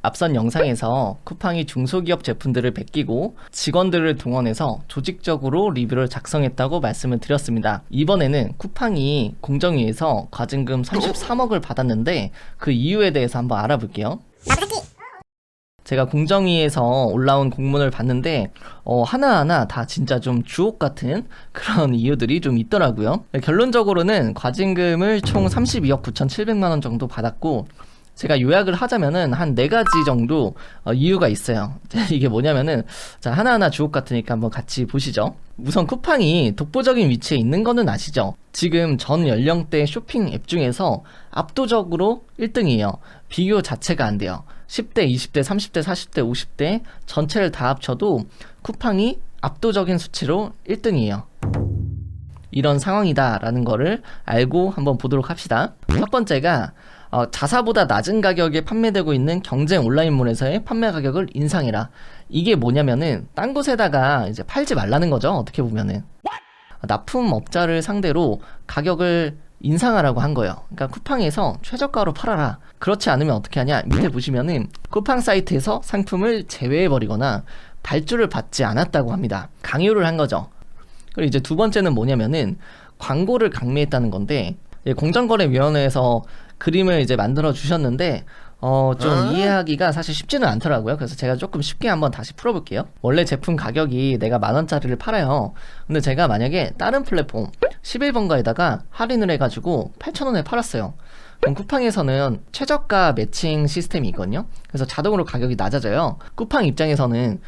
앞선 영상에서 쿠팡이 중소기업 제품들을 베끼고 직원들을 동원해서 조직적으로 리뷰를 작성했다고 말씀을 드렸습니다. 이번에는 쿠팡이 공정위에서 과징금 33억을 받았는데 그 이유에 대해서 한번 알아볼게요. 제가 공정위에서 올라온 공문을 봤는데 하나하나 다 진짜 좀 주옥 같은 그런 이유들이 좀 있더라고요. 결론적으로는 과징금을 총 32억 9,700만 원 정도 받았고, 제가 요약을 하자면은 한 4가지 정도 이유가 있어요. 이게 뭐냐면은, 자, 하나하나 주옥 같으니까 한번 같이 보시죠. 우선 쿠팡이 독보적인 위치에 있는 거는 아시죠? 지금 전 연령대 쇼핑 앱 중에서 압도적으로 1등이에요. 비교 자체가 안 돼요. 10대, 20대, 30대, 40대, 50대 전체를 다 합쳐도 쿠팡이 압도적인 수치로 1등이에요. 이런 상황이다라는 거를 알고 한번 보도록 합시다. 첫 번째가 자사보다 낮은 가격에 판매되고 있는 경쟁 온라인몰에서의 판매 가격을 인상해라. 이게 뭐냐면은 딴 곳에다가 이제 팔지 말라는 거죠. 어떻게 보면은 납품업자를 상대로 가격을 인상하라고 한 거예요. 그러니까 쿠팡에서 최저가로 팔아라. 그렇지 않으면 어떻게 하냐? 밑에 보시면은 쿠팡 사이트에서 상품을 제외해버리거나 발주를 받지 않았다고 합니다. 강요를 한 거죠. 그리고 이제 두 번째는 뭐냐면은 광고를 강매했다는 건데, 공정거래위원회에서 그림을 이제 만들어 주셨는데 좀 이해하기가 사실 쉽지는 않더라고요. 그래서 제가 조금 쉽게 한번 다시 풀어볼게요. 원래 제품 가격이 내가 10,000원짜리를 팔아요. 근데 제가 만약에 다른 플랫폼 11번가에다가 할인을 해가지고 8,000원에 팔았어요. 그럼 쿠팡에서는 최저가 매칭 시스템이 있거든요. 그래서 자동으로 가격이 낮아져요. 쿠팡 입장에서는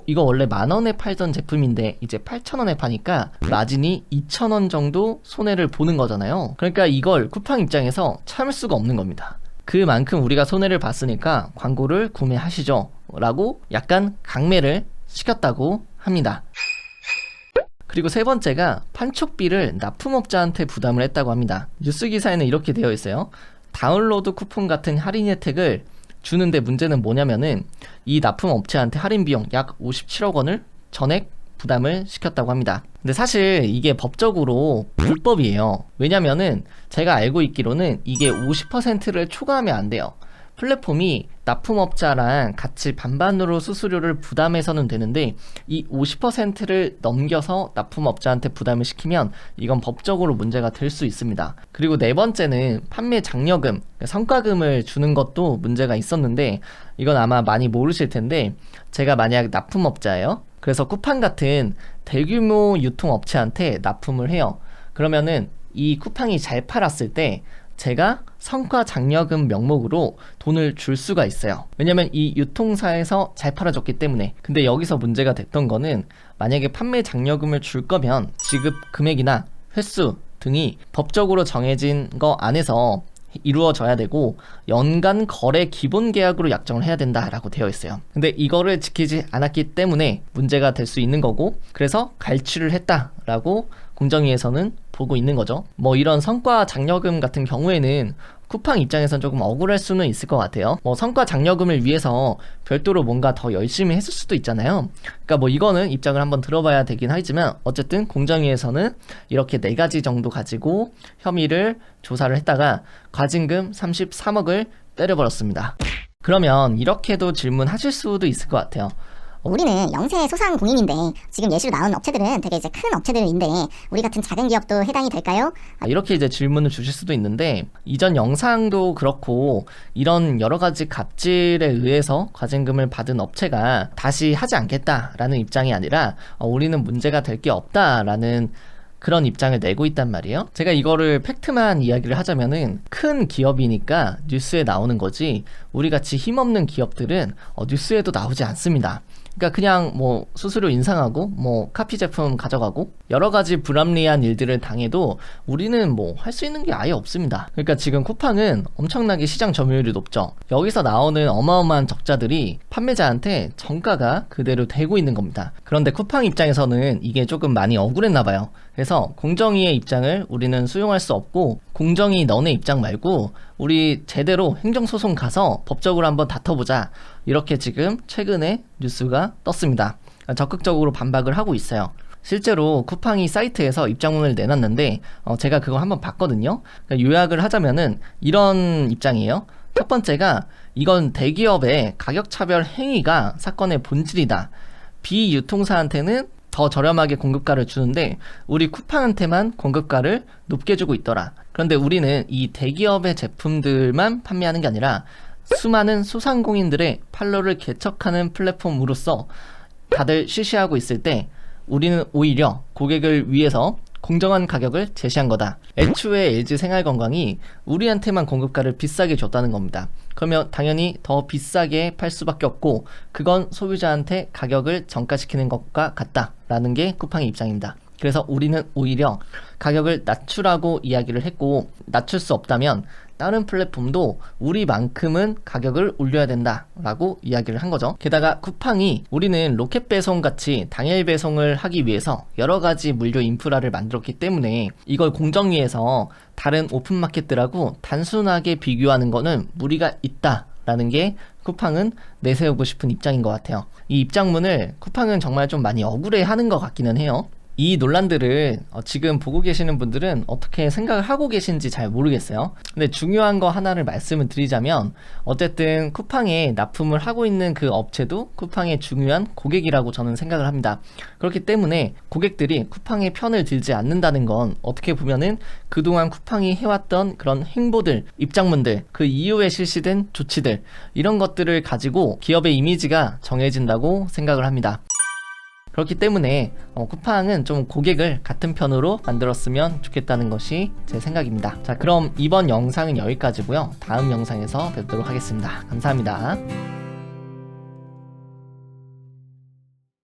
이거 원래 10,000원에 팔던 제품인데 이제 8,000원에 파니까 마진이 2,000원 정도 손해를 보는 거잖아요. 그러니까 이걸 쿠팡 입장에서 참을 수가 없는 겁니다. 그만큼 우리가 손해를 봤으니까 광고를 구매하시죠 라고 약간 강매를 시켰다고 합니다. 그리고 세 번째가 판촉비를 납품업자한테 부담을 했다고 합니다. 뉴스 기사에는 이렇게 되어 있어요. 다운로드 쿠폰 같은 할인 혜택을 주는데 문제는 뭐냐면은 이 납품업체한테 할인 비용 약 57억 원을 전액 부담을 시켰다고 합니다. 근데 사실 이게 법적으로 불법이에요. 왜냐면은 제가 알고 있기로는 이게 50%를 초과하면 안 돼요. 플랫폼이 납품업자랑 같이 반반으로 수수료를 부담해서는 되는데 이 50%를 넘겨서 납품업자한테 부담을 시키면 이건 법적으로 문제가 될 수 있습니다. 그리고 네 번째는 판매 장려금, 성과금을 주는 것도 문제가 있었는데, 이건 아마 많이 모르실 텐데 제가 만약 납품업자예요. 그래서 쿠팡 같은 대규모 유통업체한테 납품을 해요. 그러면은 이 쿠팡이 잘 팔았을 때 제가 성과 장려금 명목으로 돈을 줄 수가 있어요. 왜냐면 이 유통사에서 잘 팔아줬기 때문에. 근데 여기서 문제가 됐던 거는 만약에 판매 장려금을 줄 거면 지급 금액이나 횟수 등이 법적으로 정해진 거 안에서 이루어져야 되고 연간 거래 기본 계약으로 약정을 해야 된다라고 되어 있어요. 근데 이거를 지키지 않았기 때문에 문제가 될 수 있는 거고, 그래서 갈취를 했다라고 공정위에서는 보고 있는 거죠. 뭐 이런 성과 장려금 같은 경우에는 쿠팡 입장에선 조금 억울할 수는 있을 것 같아요. 뭐 성과 장려금을 위해서 별도로 뭔가 더 열심히 했을 수도 있잖아요. 그러니까 뭐 이거는 입장을 한번 들어봐야 되긴 하지만 어쨌든 공정위에서는 이렇게 4가지 정도 가지고 혐의를 조사를 했다가 과징금 33억을 때려버렸습니다. 그러면 이렇게도 질문하실 수도 있을 것 같아요. 우리는 영세 소상공인인데 지금 예시로 나온 업체들은 되게 이제 큰 업체들인데 우리 같은 작은 기업도 해당이 될까요? 이렇게 이제 질문을 주실 수도 있는데, 이전 영상도 그렇고 이런 여러 가지 갑질에 의해서 과징금을 받은 업체가 다시 하지 않겠다라는 입장이 아니라 우리는 문제가 될 게 없다라는 그런 입장을 내고 있단 말이에요. 제가 이거를 팩트만 이야기를 하자면은 큰 기업이니까 뉴스에 나오는 거지 우리같이 힘없는 기업들은 뉴스에도 나오지 않습니다. 그러니까 그냥 뭐 수수료 인상하고 뭐 카피 제품 가져가고 여러 가지 불합리한 일들을 당해도 우리는 뭐 할 수 있는 게 아예 없습니다. 그러니까 지금 쿠팡은 엄청나게 시장 점유율이 높죠. 여기서 나오는 어마어마한 적자들이 판매자한테 정가가 그대로 되고 있는 겁니다. 그런데 쿠팡 입장에서는 이게 조금 많이 억울했나 봐요. 그래서 공정위의 입장을 우리는 수용할 수 없고, 공정위 너네 입장 말고 우리 제대로 행정소송 가서 법적으로 한번 다퉈보자, 이렇게 지금 최근에 뉴스가 떴습니다. 적극적으로 반박을 하고 있어요. 실제로 쿠팡이 사이트에서 입장문을 내놨는데 제가 그거 한번 봤거든요. 그러니까 요약을 하자면은 이런 입장이에요. 첫 번째가 이건 대기업의 가격차별 행위가 사건의 본질이다. 비유통사한테는 더 저렴하게 공급가를 주는데 우리 쿠팡한테만 공급가를 높게 주고 있더라. 그런데 우리는 이 대기업의 제품들만 판매하는 게 아니라 수많은 소상공인들의 판로를 개척하는 플랫폼으로서 다들 쉬쉬하고 있을 때 우리는 오히려 고객을 위해서 공정한 가격을 제시한 거다. 애초에 LG생활건강이 우리한테만 공급가를 비싸게 줬다는 겁니다. 그러면 당연히 더 비싸게 팔 수밖에 없고 그건 소비자한테 가격을 전가시키는 것과 같다라는 게 쿠팡의 입장입니다. 그래서 우리는 오히려 가격을 낮추라고 이야기를 했고 낮출 수 없다면 다른 플랫폼도 우리만큼은 가격을 올려야 된다라고 이야기를 한 거죠. 게다가 쿠팡이 우리는 로켓 배송 같이 당일 배송을 하기 위해서 여러 가지 물류 인프라를 만들었기 때문에 이걸 공정위에서 다른 오픈마켓들하고 단순하게 비교하는 거는 무리가 있다라는 게 쿠팡은 내세우고 싶은 입장인 것 같아요. 이 입장문을 쿠팡은 정말 좀 많이 억울해하는 것 같기는 해요. 이 논란들을 지금 보고 계시는 분들은 어떻게 생각을 하고 계신지 잘 모르겠어요. 근데 중요한 거 하나를 말씀을 드리자면 어쨌든 쿠팡에 납품을 하고 있는 그 업체도 쿠팡의 중요한 고객이라고 저는 생각을 합니다. 그렇기 때문에 고객들이 쿠팡의 편을 들지 않는다는 건 어떻게 보면은 그동안 쿠팡이 해왔던 그런 행보들, 입장문들, 그 이후에 실시된 조치들 이런 것들을 가지고 기업의 이미지가 정해진다고 생각을 합니다. 그렇기 때문에 쿠팡은 좀 고객을 같은 편으로 만들었으면 좋겠다는 것이 제 생각입니다. 자, 그럼 이번 영상은 여기까지고요. 다음 영상에서 뵙도록 하겠습니다. 감사합니다.